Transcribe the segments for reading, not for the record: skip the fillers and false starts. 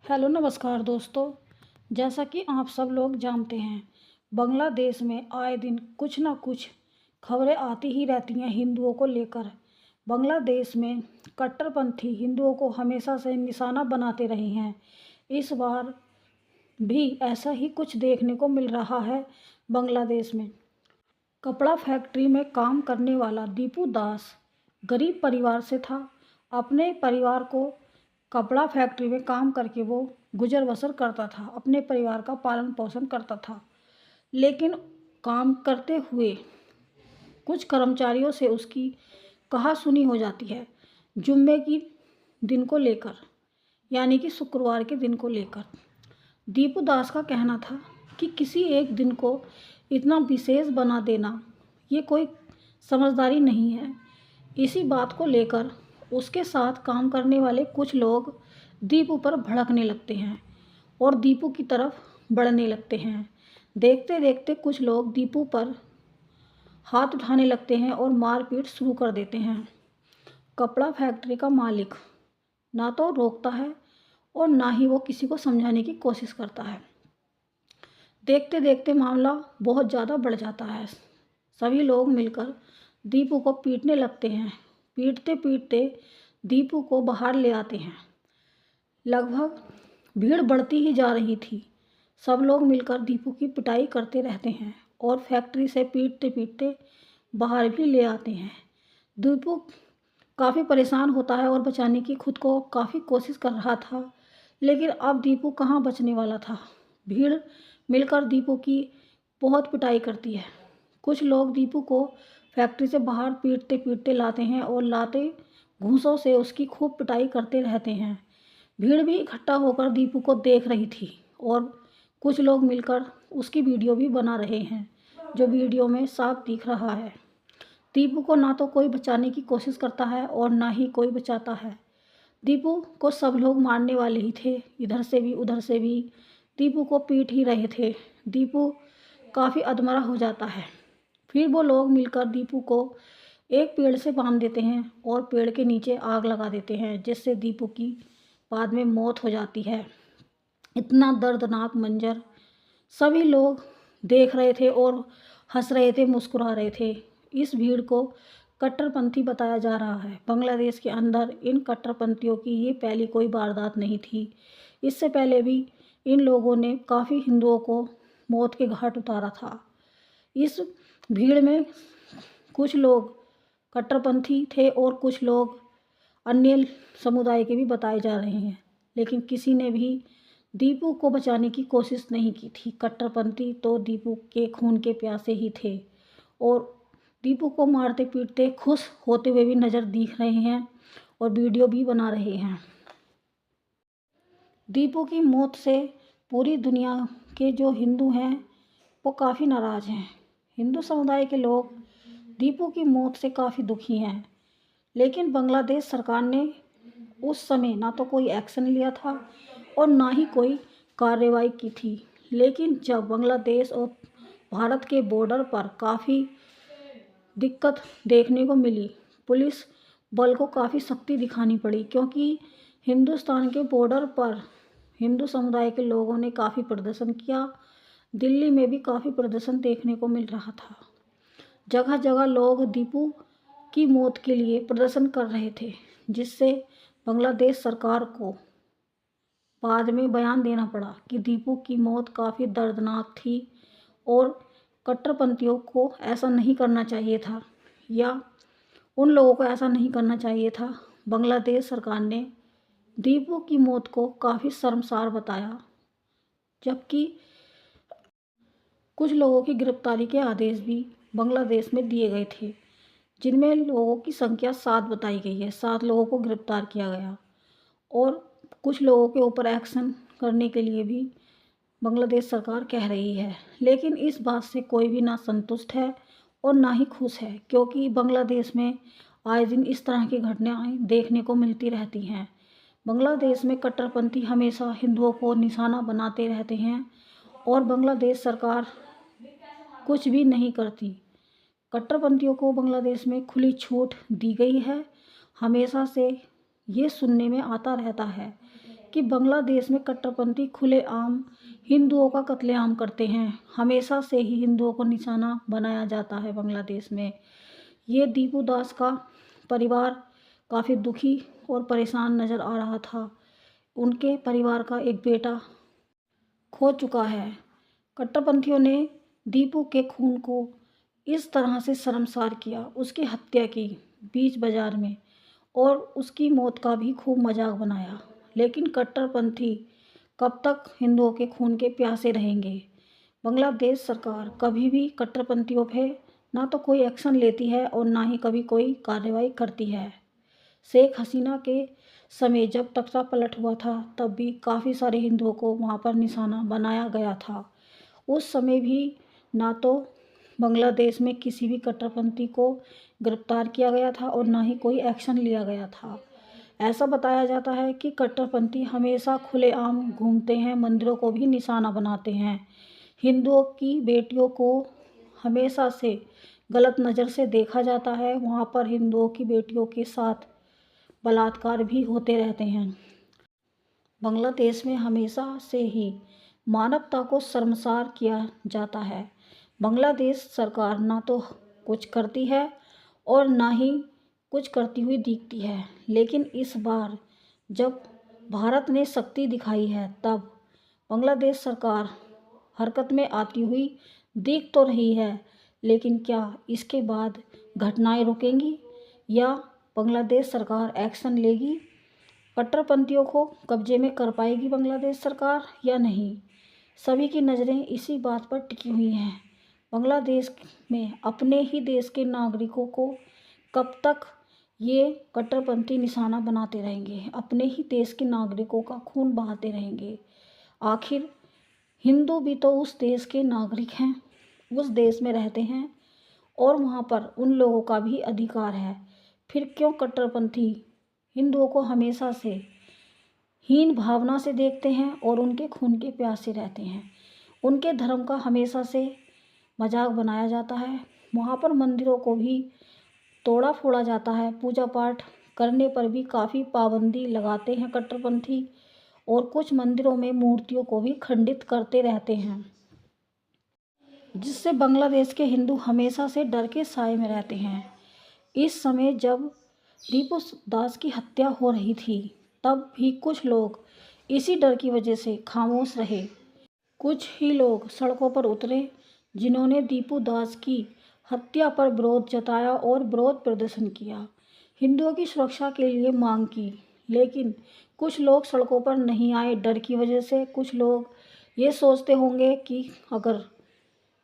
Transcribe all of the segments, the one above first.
Hello नमस्कार दोस्तों। जैसा कि आप सब लोग जानते हैं, बांग्लादेश में आए दिन कुछ ना कुछ खबरें आती ही रहती हैं हिंदुओं को लेकर। बांग्लादेश में कट्टरपंथी हिंदुओं को हमेशा से निशाना बनाते रहे हैं। इस बार भी ऐसा ही कुछ देखने को मिल रहा है। बांग्लादेश में कपड़ा फैक्ट्री में काम करने वाला दीपू दास गरीब परिवार से था। अपने परिवार को कपड़ा फैक्ट्री में काम करके वो गुजर बसर करता था, अपने परिवार का पालन पोषण करता था। लेकिन काम करते हुए कुछ कर्मचारियों से उसकी कहासुनी हो जाती है, जुम्मे की दिन को लेकर, यानी कि शुक्रवार के दिन को लेकर। दीपू दास का कहना था कि किसी एक दिन को इतना विशेष बना देना ये कोई समझदारी नहीं है। इसी बात को लेकर उसके साथ काम करने वाले कुछ लोग दीपू पर भड़कने लगते हैं और दीपू की तरफ बढ़ने लगते हैं। देखते देखते कुछ लोग दीपू पर हाथ उठाने लगते हैं और मारपीट शुरू कर देते हैं। कपड़ा फैक्ट्री का मालिक ना तो रोकता है और ना ही वो किसी को समझाने की कोशिश करता है। देखते देखते मामला बहुत ज़्यादा बढ़ जाता है। सभी लोग मिलकर दीपू को पीटने लगते हैं। पीटते पीटते दीपू को बाहर ले आते हैं। लगभग भीड़ बढ़ती ही जा रही थी। सब लोग मिलकर दीपू की पिटाई करते रहते हैं और फैक्ट्री से पीटते पीटते बाहर भी ले आते हैं। दीपू काफ़ी परेशान होता है और बचाने की खुद को काफ़ी कोशिश कर रहा था, लेकिन अब दीपू कहाँ बचने वाला था। भीड़ मिलकर दीपू की बहुत पिटाई करती है। कुछ लोग दीपू को फैक्ट्री से बाहर पीटते पीटते लाते हैं और लाते घूंसों से उसकी खूब पिटाई करते रहते हैं। भीड़ भी इकट्ठा होकर दीपू को देख रही थी और कुछ लोग मिलकर उसकी वीडियो भी बना रहे हैं, जो वीडियो में साफ दिख रहा है। दीपू को ना तो कोई बचाने की कोशिश करता है और ना ही कोई बचाता है। दीपू को सब लोग मारने वाले ही थे, इधर से भी उधर से भी दीपू को पीट ही रहे थे। दीपू काफ़ी अधमरा हो जाता है। फिर वो लोग मिलकर दीपू को एक पेड़ से बांध देते हैं और पेड़ के नीचे आग लगा देते हैं, जिससे दीपू की बाद में मौत हो जाती है। इतना दर्दनाक मंजर सभी लोग देख रहे थे और हंस रहे थे, मुस्कुरा रहे थे। इस भीड़ को कट्टरपंथी बताया जा रहा है। बांग्लादेश के अंदर इन कट्टरपंथियों की ये पहली कोई वारदात नहीं थी। इससे पहले भी इन लोगों ने काफ़ी हिंदुओं को मौत के घाट उतारा था। इस भीड़ में कुछ लोग कट्टरपंथी थे और कुछ लोग अन्य समुदाय के भी बताए जा रहे हैं, लेकिन किसी ने भी दीपू को बचाने की कोशिश नहीं की थी। कट्टरपंथी तो दीपू के खून के प्यासे ही थे और दीपू को मारते पीटते खुश होते हुए भी नज़र दिख रहे हैं और वीडियो भी बना रहे हैं। दीपू की मौत से पूरी दुनिया के जो हिंदू हैं वो काफ़ी नाराज़ हैं। हिंदू समुदाय के लोग दीपू की मौत से काफ़ी दुखी हैं, लेकिन बांग्लादेश सरकार ने उस समय ना तो कोई एक्शन लिया था और ना ही कोई कार्रवाई की थी। लेकिन जब बांग्लादेश और भारत के बॉर्डर पर काफ़ी दिक्कत देखने को मिली, पुलिस बल को काफ़ी सख्ती दिखानी पड़ी, क्योंकि हिंदुस्तान के बॉर्डर पर हिंदू समुदाय के लोगों ने काफ़ी प्रदर्शन किया। दिल्ली में भी काफ़ी प्रदर्शन देखने को मिल रहा था। जगह जगह लोग दीपू की मौत के लिए प्रदर्शन कर रहे थे, जिससे बांग्लादेश सरकार को बाद में बयान देना पड़ा कि दीपू की मौत काफ़ी दर्दनाक थी और कट्टरपंथियों को ऐसा नहीं करना चाहिए था, या उन लोगों को ऐसा नहीं करना चाहिए था। बांग्लादेश सरकार ने दीपू की मौत को काफ़ी शर्मसार बताया, जबकि कुछ लोगों की गिरफ्तारी के आदेश भी बांग्लादेश में दिए गए थे, जिनमें लोगों की संख्या 7 बताई गई है। 7 लोगों को गिरफ्तार किया गया और कुछ लोगों के ऊपर एक्शन करने के लिए भी बांग्लादेश सरकार कह रही है। लेकिन इस बात से कोई भी ना संतुष्ट है और ना ही खुश है, क्योंकि बांग्लादेश में आए दिन इस तरह की घटनाएं देखने को मिलती रहती हैं। बांग्लादेश में कट्टरपंथी हमेशा हिंदुओं को निशाना बनाते रहते हैं और बांग्लादेश सरकार कुछ भी नहीं करती। कट्टरपंथियों को बांग्लादेश में खुली छूट दी गई है। हमेशा से ये सुनने में आता रहता है कि बांग्लादेश में कट्टरपंथी खुलेआम हिंदुओं का कत्लेआम करते हैं। हमेशा से ही हिंदुओं को निशाना बनाया जाता है बांग्लादेश में। ये दीपू दास का परिवार काफ़ी दुखी और परेशान नज़र आ रहा था। उनके परिवार का एक बेटा खो चुका है। कट्टरपंथियों ने दीपू के खून को इस तरह से शर्मसार किया, उसकी हत्या की बीच बाजार में, और उसकी मौत का भी खूब मजाक बनाया। लेकिन कट्टरपंथी कब तक हिंदुओं के खून के प्यासे रहेंगे? बांग्लादेश सरकार कभी भी कट्टरपंथियों पे ना तो कोई एक्शन लेती है और ना ही कभी कोई कार्रवाई करती है। शेख हसीना के समय जब तख्ता पलट हुआ था तब भी काफ़ी सारे हिंदुओं को वहाँ पर निशाना बनाया गया था। उस समय भी ना तो बांग्लादेश में किसी भी कट्टरपंथी को गिरफ्तार किया गया था और ना ही कोई एक्शन लिया गया था। ऐसा बताया जाता है कि कट्टरपंथी हमेशा खुलेआम घूमते हैं, मंदिरों को भी निशाना बनाते हैं। हिंदुओं की बेटियों को हमेशा से गलत नज़र से देखा जाता है। वहाँ पर हिंदुओं की बेटियों के साथ बलात्कार भी होते रहते हैं। बांग्लादेश में हमेशा से ही मानवता को शर्मसार किया जाता है। बांग्लादेश सरकार ना तो कुछ करती है और ना ही कुछ करती हुई दिखती है। लेकिन इस बार जब भारत ने शक्ति दिखाई है तब बांग्लादेश सरकार हरकत में आती हुई दिख तो रही है। लेकिन क्या इसके बाद घटनाएं रुकेंगी या बांग्लादेश सरकार एक्शन लेगी? कट्टरपंथियों को कब्जे में कर पाएगी बांग्लादेश सरकार या नहीं? सभी की नज़रें इसी बात पर टिकी हुई हैं। बांग्लादेश में अपने ही देश के नागरिकों को कब तक ये कट्टरपंथी निशाना बनाते रहेंगे, अपने ही देश के नागरिकों का खून बहाते रहेंगे? आखिर हिंदू भी तो उस देश के नागरिक हैं, उस देश में रहते हैं और वहाँ पर उन लोगों का भी अधिकार है। फिर क्यों कट्टरपंथी हिंदुओं को हमेशा से हीन भावना से देखते हैं और उनके खून के प्यासे रहते हैं? उनके धर्म का हमेशा से मजाक बनाया जाता है। वहाँ पर मंदिरों को भी तोड़ा फोड़ा जाता है। पूजा पाठ करने पर भी काफ़ी पाबंदी लगाते हैं कट्टरपंथी और कुछ मंदिरों में मूर्तियों को भी खंडित करते रहते हैं, जिससे बांग्लादेश के हिंदू हमेशा से डर के साए में रहते हैं। इस समय जब दीपू दास की हत्या हो रही थी तब भी कुछ लोग इसी डर की वजह से खामोश रहे। कुछ ही लोग सड़कों पर उतरे जिन्होंने दीपू दास की हत्या पर विरोध जताया और विरोध प्रदर्शन किया, हिंदुओं की सुरक्षा के लिए मांग की। लेकिन कुछ लोग सड़कों पर नहीं आए डर की वजह से। कुछ लोग ये सोचते होंगे कि अगर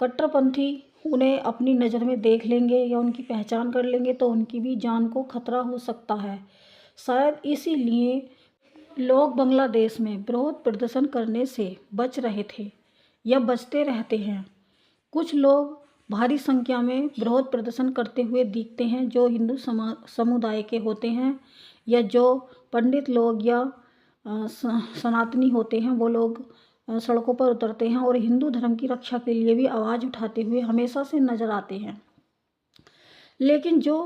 कट्टरपंथी उन्हें अपनी नज़र में देख लेंगे या उनकी पहचान कर लेंगे तो उनकी भी जान को खतरा हो सकता है। शायद इसीलिए लोग बांग्लादेश में विरोध प्रदर्शन करने से बच रहे थे या बचते रहते हैं। कुछ लोग भारी संख्या में विरोध प्रदर्शन करते हुए दिखते हैं जो हिंदू समुदाय के होते हैं या जो पंडित लोग या सनातनी होते हैं। वो लोग सड़कों पर उतरते हैं और हिंदू धर्म की रक्षा के लिए भी आवाज़ उठाते हुए हमेशा से नज़र आते हैं। लेकिन जो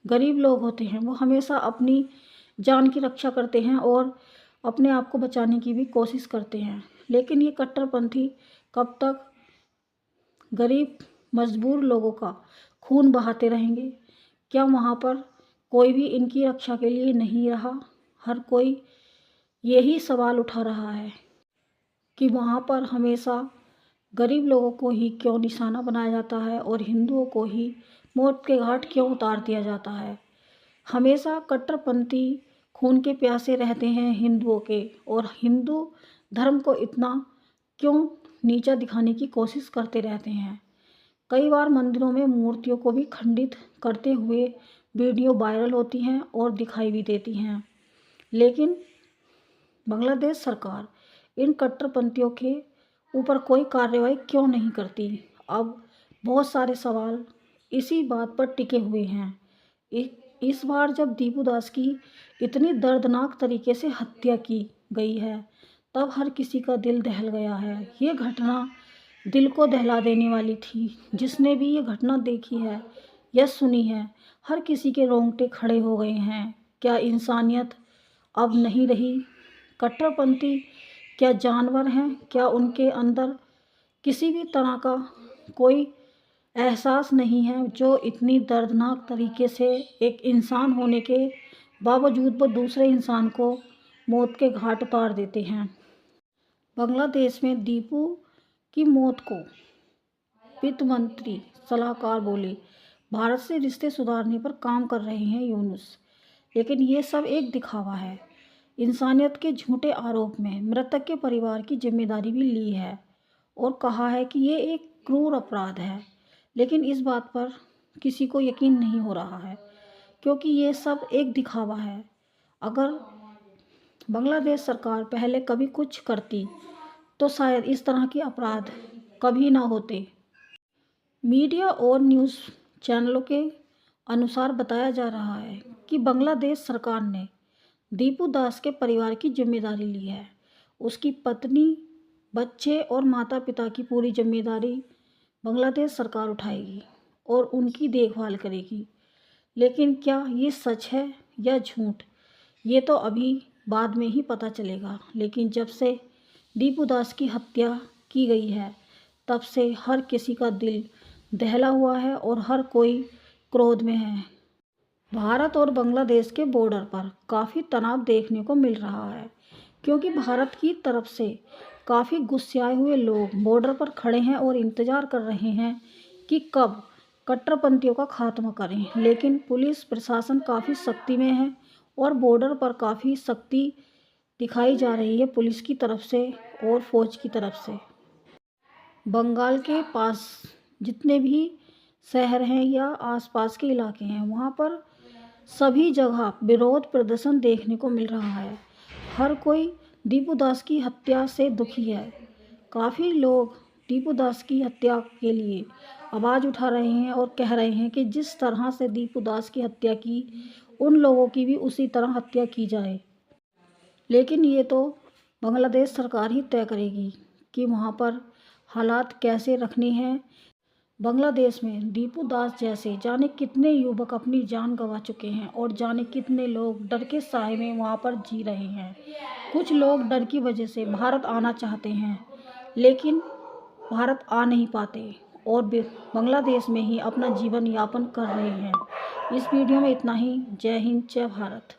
गरीब लोग होते हैं वो हमेशा अपनी जान की रक्षा करते हैं और अपने आप को बचाने की भी कोशिश करते हैं। लेकिन ये कट्टरपंथी कब तक गरीब मजबूर लोगों का खून बहाते रहेंगे? क्या वहाँ पर कोई भी इनकी रक्षा के लिए नहीं रहा? हर कोई यही सवाल उठा रहा है कि वहाँ पर हमेशा गरीब लोगों को ही क्यों निशाना बनाया जाता है और हिंदुओं को ही मौत के घाट क्यों उतार दिया जाता है? हमेशा कट्टरपंथी खून के प्यासे रहते हैं हिंदुओं के और हिंदू धर्म को इतना क्यों नीचा दिखाने की कोशिश करते रहते हैं? कई बार मंदिरों में मूर्तियों को भी खंडित करते हुए वीडियो वायरल होती हैं और दिखाई भी देती हैं। लेकिन बांग्लादेश सरकार इन कट्टरपंथियों के ऊपर कोई कार्रवाई क्यों नहीं करती? अब बहुत सारे सवाल इसी बात पर टिके हुए हैं। इस बार जब दीपू दास की इतनी दर्दनाक तरीके से हत्या की गई है तब हर किसी का दिल दहल गया है। ये घटना दिल को दहला देने वाली थी। जिसने भी ये घटना देखी है या सुनी है, हर किसी के रोंगटे खड़े हो गए हैं। क्या इंसानियत अब नहीं रही? कट्टरपंथी क्या जानवर हैं? क्या उनके अंदर किसी भी तरह का कोई एहसास नहीं है जो इतनी दर्दनाक तरीके से एक इंसान होने के बावजूद वो दूसरे इंसान को मौत के घाट उतार देते हैं। बांग्लादेश में दीपू की मौत को वित्त मंत्री सलाहकार बोले, भारत से रिश्ते सुधारने पर काम कर रहे हैं यूनुस, लेकिन ये सब एक दिखावा है। इंसानियत के झूठे आरोप में मृतक के परिवार की जिम्मेदारी भी ली है और कहा है कि ये एक क्रूर अपराध है, लेकिन इस बात पर किसी को यकीन नहीं हो रहा है क्योंकि ये सब एक दिखावा है। अगर बांग्लादेश सरकार पहले कभी कुछ करती तो शायद इस तरह के अपराध कभी ना होते। मीडिया और न्यूज़ चैनलों के अनुसार बताया जा रहा है कि बांग्लादेश सरकार ने दीपू दास के परिवार की जिम्मेदारी ली है। उसकी पत्नी, बच्चे और माता पिता की पूरी जिम्मेदारी बांग्लादेश सरकार उठाएगी और उनकी देखभाल करेगी। लेकिन क्या ये सच है या झूठ, ये तो अभी बाद में ही पता चलेगा। लेकिन जब से दीपू दास की हत्या की गई है तब से हर किसी का दिल दहला हुआ है और हर कोई क्रोध में है। भारत और बांग्लादेश के बॉर्डर पर काफ़ी तनाव देखने को मिल रहा है क्योंकि भारत की तरफ से काफ़ी गुस्साए हुए लोग बॉर्डर पर खड़े हैं और इंतज़ार कर रहे हैं कि कब कट्टरपंथियों का खात्मा करें। लेकिन पुलिस प्रशासन काफ़ी सख्ती में है और बॉर्डर पर काफ़ी सख्ती दिखाई जा रही है पुलिस की तरफ से और फौज की तरफ से। बंगाल के पास जितने भी शहर हैं या आसपास के इलाके हैं वहाँ पर सभी जगह विरोध प्रदर्शन देखने को मिल रहा है। हर कोई दीपू दास की हत्या से दुखी है। काफ़ी लोग दीपू दास की हत्या के लिए आवाज़ उठा रहे हैं और कह रहे हैं कि जिस तरह से दीपू दास की हत्या की उन लोगों की भी उसी तरह हत्या की जाए। लेकिन ये तो बांग्लादेश सरकार ही तय करेगी कि वहाँ पर हालात कैसे रखने हैं। बांग्लादेश में दीपू दास जैसे जाने कितने युवक अपनी जान गंवा चुके हैं और जाने कितने लोग डर के साए में वहाँ पर जी रहे हैं। कुछ लोग डर की वजह से भारत आना चाहते हैं लेकिन भारत आ नहीं पाते और बांग्लादेश में ही अपना जीवन यापन कर रहे हैं। इस वीडियो में इतना ही। जय हिंद, जय भारत।